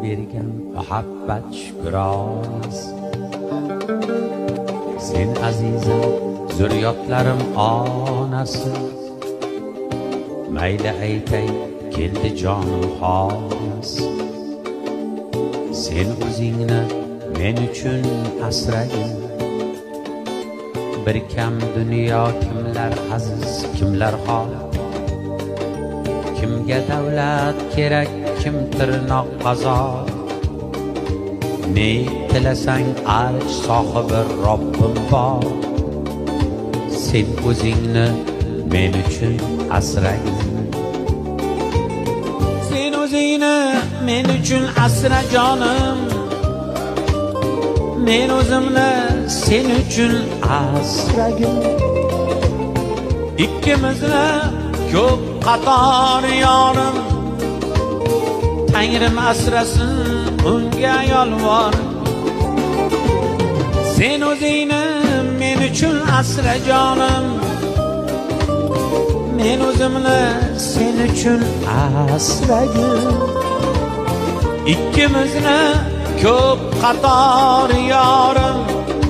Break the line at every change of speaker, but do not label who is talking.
bergan muhabbat shukronas. Sen azizam zurriyotlarim onasi, mayli aytay keldi jonim xolis. Sen o'zingni men uchun asragin, bir kam dunyo kimlar aziz kimlar xor. Kimga davlat kerak, kim tirnoq qazor. Ne tilasang arsh sohibi Robbim bor. Sen o'zingni men uchun asragin, sen o'zingni men uchun asra jonim. Men o'zimni sen uchun asragin. Ikkimizni ko'p qator yorim, Tangrim asrasin unga yolvor. Sen o'zingni men uchun asra jonim. Men o'zimni sen uchun asragin. Ikkimizni ko'p qator yorim,